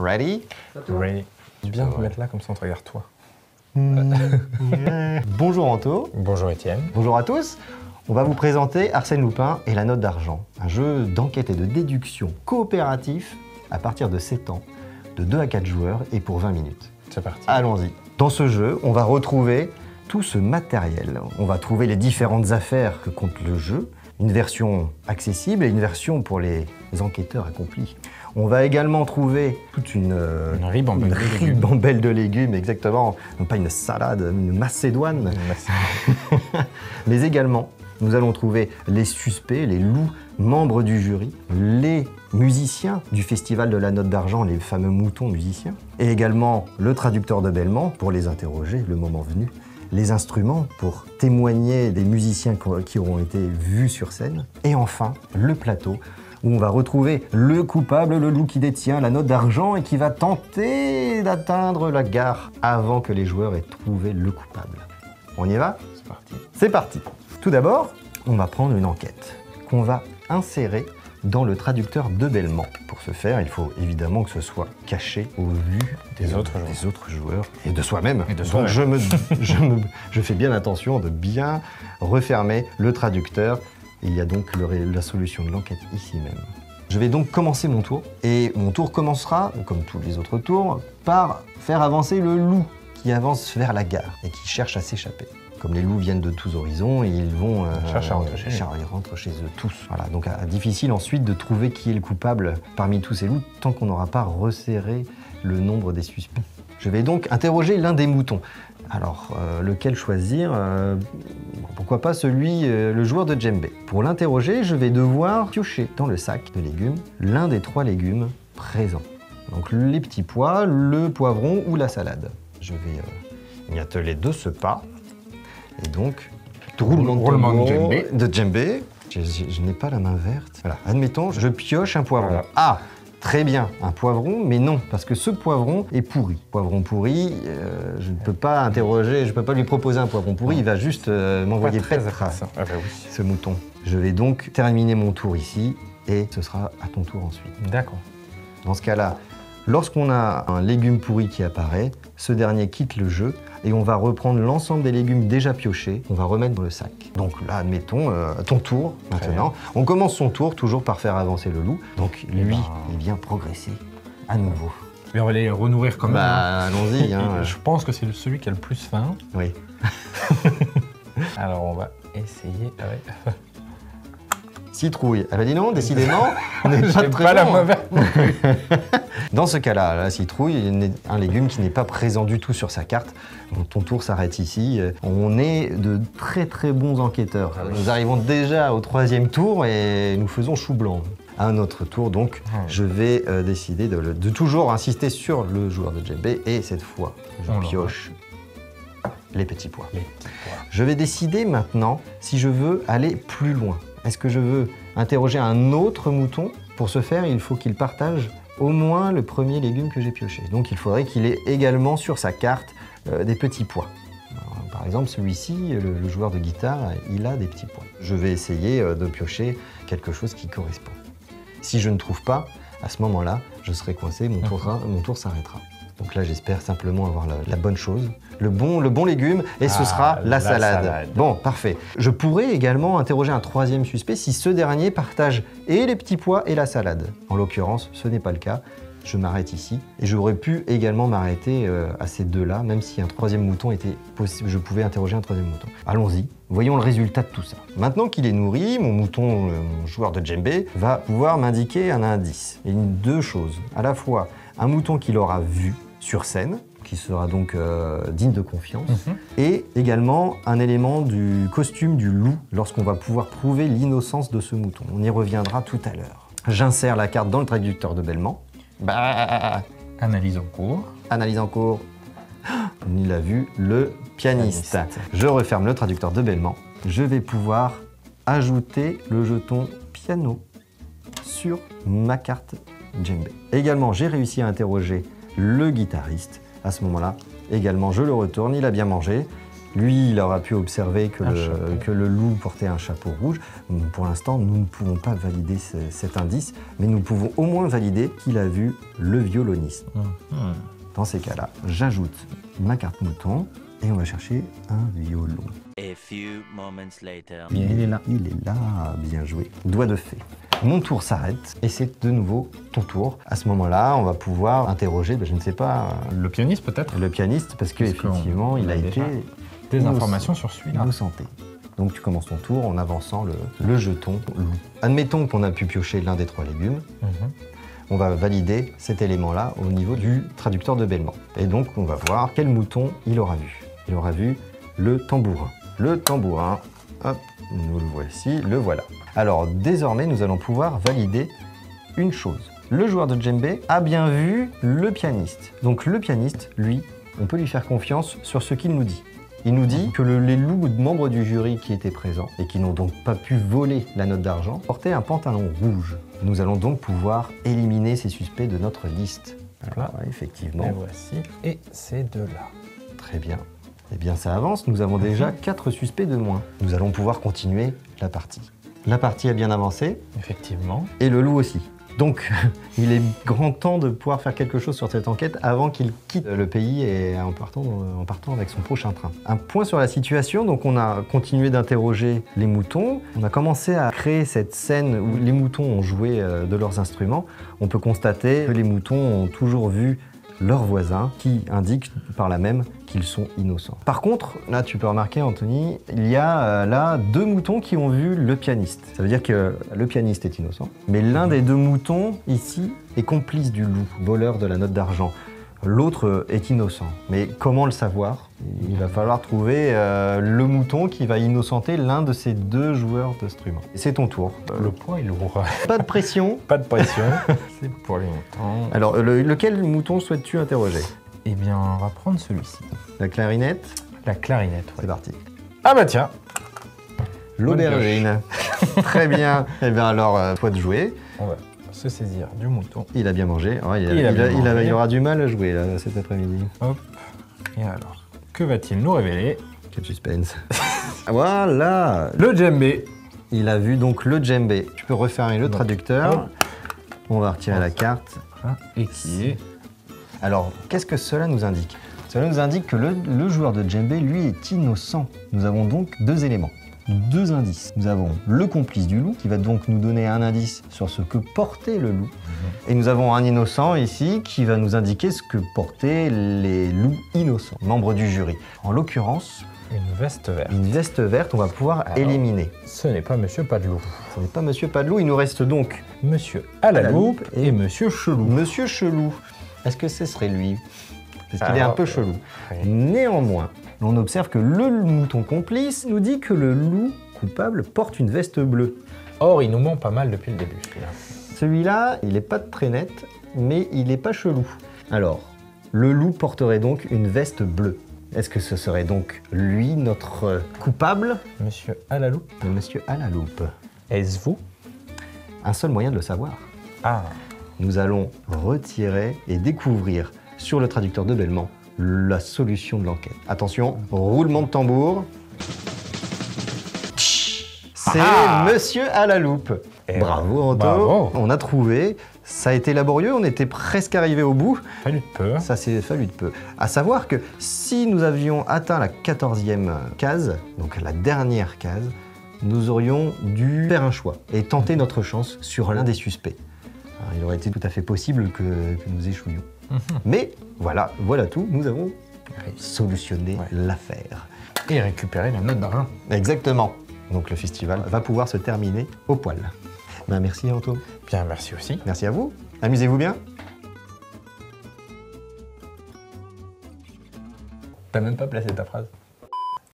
Ready? Ready. Du bien de mettre là, comme ça on te regarde toi. Bonjour Anto. Bonjour Étienne. Bonjour à tous. On va vous présenter Arsène Lupin et la note d'argent, un jeu d'enquête et de déduction coopératif à partir de 7 ans, de 2 à 4 joueurs et pour 20 minutes. C'est parti. Allons-y. Dans ce jeu, on va retrouver tout ce matériel. On va trouver les différentes affaires que compte le jeu, une version accessible et une version pour les enquêteurs accomplis. On va également trouver toute une ribambelle de légumes, exactement, non pas une salade, une macédoine, mais également nous allons trouver les suspects, les loups, membres du jury, les musiciens du Festival de la Note d'Argent, les fameux moutons musiciens, et également le traducteur de Belmont pour les interroger le moment venu, les instruments pour témoigner des musiciens qui auront été vus sur scène, et enfin le plateau où on va retrouver le coupable, le loup qui détient la note d'argent et qui va tenter d'atteindre la gare avant que les joueurs aient trouvé le coupable. On y va? C'est parti. C'est parti. Tout d'abord, on va prendre une enquête qu'on va insérer dans le traducteur de Belmont. Pour ce faire, il faut évidemment que ce soit caché au vu des autres joueurs et de soi-même. Donc je fais bien attention de bien refermer le traducteur. Il y a donc la solution de l'enquête ici même. Je vais donc commencer mon tour, et mon tour commencera, comme tous les autres tours, par faire avancer le loup qui avance vers la gare et qui cherche à s'échapper. Comme les loups viennent de tous horizons, ils vont ils rentrent chez eux tous. Voilà, donc difficile ensuite de trouver qui est le coupable parmi tous ces loups tant qu'on n'aura pas resserré le nombre des suspects. Je vais donc interroger l'un des moutons. Alors, lequel choisir? Pourquoi pas celui, le joueur de djembé. Pour l'interroger, je vais devoir piocher dans le sac de légumes l'un des 3 légumes présents. Donc les petits pois, le poivron ou la salade. Je vais m'y atteler de ce pas. Et donc, roulement de djembé. Je n'ai pas la main verte. Voilà, admettons, je pioche un poivron. Voilà. Ah! Très bien, un poivron, mais non, parce que ce poivron est pourri. Poivron pourri, je ne peux pas interroger, je ne peux pas lui proposer un poivron pourri, il va juste m'envoyer paître ce mouton. Je vais donc terminer mon tour ici, et ce sera à ton tour ensuite. D'accord. Dans ce cas-là, lorsqu'on a un légume pourri qui apparaît, ce dernier quitte le jeu, et on va reprendre l'ensemble des légumes déjà piochés, on va remettre dans le sac. Donc là, admettons, ton tour maintenant. On commence son tour toujours par faire avancer le loup. Donc lui, il vient progresser à nouveau. Mais on va les renourrir quand même. Bah, allons-y. Hein. Je pense que c'est celui qui a le plus faim. Oui. Alors on va essayer avec... Citrouille. Ah bah dis non, décidément, on n'est pas très pas la bon. mauvaise. Dans ce cas-là, la citrouille est un légume qui n'est pas présent du tout sur sa carte. Donc, ton tour s'arrête ici. On est de très très bons enquêteurs. Nous arrivons déjà au 3e tour et nous faisons chou blanc. À un autre tour, donc, je vais décider de toujours insister sur le joueur de djembé et cette fois, je pioche les petits pois. Je vais décider maintenant si je veux aller plus loin. Est-ce que je veux interroger un autre mouton? Pour ce faire, il faut qu'il partage au moins le premier légume que j'ai pioché. Donc il faudrait qu'il ait également sur sa carte des petits pois. Alors, par exemple, celui-ci, le joueur de guitare, il a des petits pois. Je vais essayer de piocher quelque chose qui correspond. Si je ne trouve pas, à ce moment-là, je serai coincé, mon tour s'arrêtera. Donc là, j'espère simplement avoir la bonne chose, le bon légume, et ce sera la salade. Bon, parfait. Je pourrais également interroger un 3e suspect si ce dernier partage et les petits pois et la salade. En l'occurrence, ce n'est pas le cas. Je m'arrête ici. Et j'aurais pu également m'arrêter à ces deux-là, même si un 3e mouton était possible, je pouvais interroger un 3e mouton. Allons-y, voyons le résultat de tout ça. Maintenant qu'il est nourri, mon mouton, mon joueur de djembé, va pouvoir m'indiquer un indice. Et 2 choses. À la fois, un mouton qu'il aura vu sur scène, qui sera donc digne de confiance, et également un élément du costume du loup lorsqu'on va pouvoir prouver l'innocence de ce mouton. On y reviendra tout à l'heure. J'insère la carte dans le traducteur de Belmont. Analyse en cours. Analyse en cours. Il a vu le pianiste. Je referme le traducteur de Belmont. Je vais pouvoir ajouter le jeton piano sur ma carte djembé. Également, j'ai réussi à interroger le guitariste. À ce moment-là, également, je le retourne, il a bien mangé. Lui, il aura pu observer que, chapeau. que le loup portait un chapeau rouge. Pour l'instant, nous ne pouvons pas valider cet indice, mais nous pouvons au moins valider qu'il a vu le violoniste. Dans ces cas-là, j'ajoute ma carte mouton et on va chercher un violon. A few moments later. Bien, il est là. Il est là, bien joué. Doigt de fée. Mon tour s'arrête et c'est de nouveau ton tour. À ce moment-là, on va pouvoir interroger, je ne sais pas, Le pianiste peut-être. le pianiste parce Puisqu'on qu'effectivement, il a a déjà été Des informations sur celui-là. innocenté. Donc tu commences ton tour en avançant le jeton loup. Admettons qu'on a pu piocher l'un des 3 légumes. On va valider cet élément-là au niveau du traducteur de bêlement. Et donc on va voir quel mouton il aura vu. Il aura vu le tambourin. Le tambourin, hop, nous le voici, le voilà. Alors désormais, nous allons pouvoir valider une chose. Le joueur de djembé a bien vu le pianiste. Donc le pianiste, lui, on peut lui faire confiance sur ce qu'il nous dit. Il nous dit que les loups membres du jury qui étaient présents et qui n'ont donc pas pu voler la note d'argent portaient un pantalon rouge. Nous allons donc pouvoir éliminer ces suspects de notre liste. Alors, effectivement. Et voici. Et ces deux-là. Très bien. Eh bien, ça avance. Nous avons déjà 4 suspects de moins. Nous allons pouvoir continuer la partie. La partie a bien avancé Effectivement. et le loup aussi. Donc, il est grand temps de pouvoir faire quelque chose sur cette enquête avant qu'il quitte le pays et en partant avec son prochain train. Un point sur la situation, donc on a continué d'interroger les moutons. On a commencé à créer cette scène où les moutons ont joué de leurs instruments. On peut constater que les moutons ont toujours vu leurs voisins qui indiquent par là même qu'ils sont innocents. Par contre, là tu peux remarquer Anthony, il y a là 2 moutons qui ont vu le pianiste. Ça veut dire que le pianiste est innocent, mais l'un des 2 moutons ici est complice du loup, voleur de la note d'argent. L'autre est innocent. Mais comment le savoir? Il va falloir trouver le mouton qui va innocenter l'un de ces 2 joueurs d'instruments. C'est ton tour. Le poids est lourd. Pas de pression. Pas de pression. C'est pour les moutons. Alors, lequel mouton souhaites-tu interroger? Eh bien, on va prendre celui-ci. La clarinette? La clarinette, ouais. C'est parti. Ah bah tiens. L'aubergine. Très bien. Eh bien alors, toi de jouer. On va se saisir du mouton. Il a bien mangé. Oh, mangé. Il aura du mal à jouer là, cet après-midi. Hop. Et alors, que va-t-il nous révéler? Quel suspense. Voilà. Le djembé. Il a vu donc le djembé. Tu peux refermer le traducteur. hop. On va retirer la carte. Voilà. Et qui est... Alors, qu'est-ce que cela nous indique? Cela nous indique que le joueur de djembé, lui, est innocent. Nous avons donc 2 éléments. 2 indices. Nous avons le complice du loup, qui va donc nous donner un indice sur ce que portait le loup. Et nous avons un innocent ici, qui va nous indiquer ce que portaient les loups innocents, membres du jury. En l'occurrence, Une veste verte. une veste verte, on va pouvoir Alors. éliminer. Ce n'est pas Monsieur Padelou. Ce n'est pas Monsieur Padelou, il nous reste donc Monsieur à la la loupe loupe et Monsieur Chelou. Monsieur Chelou. Est-ce que ce serait lui? Parce qu'il est un Alors, peu chelou. oui. Néanmoins, on observe que le mouton complice nous dit que le loup coupable porte une veste bleue. Or, il nous ment pas mal depuis le début, celui-là. Celui-là, il n'est pas très net, mais il n'est pas chelou. Alors, le loup porterait donc une veste bleue. Est-ce que ce serait donc lui, notre coupable? Monsieur à la loupe. Le monsieur à la loupe. Est-ce vous? Un seul moyen de le savoir. Ah. Nous allons retirer et découvrir sur le traducteur de bêlement la solution de l'enquête. Attention, roulement de tambour. C'est Ah. Monsieur à la loupe. Et Bravo Anto, bravo. on a trouvé. Ça a été laborieux, on était presque arrivé au bout. Fallu de peu. Ça s'est fallu de peu. À savoir que si nous avions atteint la 14e case, donc la dernière case, nous aurions dû faire un choix et tenter notre chance sur l'un des suspects. Alors, il aurait été tout à fait possible que nous échouions. Mais voilà tout, nous avons solutionné Ouais. l'affaire. Et récupérer la note d'argent. Exactement. Donc le festival va pouvoir se terminer au poil. Ben, merci Anto. Bien, merci aussi. Merci à vous. Amusez-vous bien. T'as même pas placé ta phrase.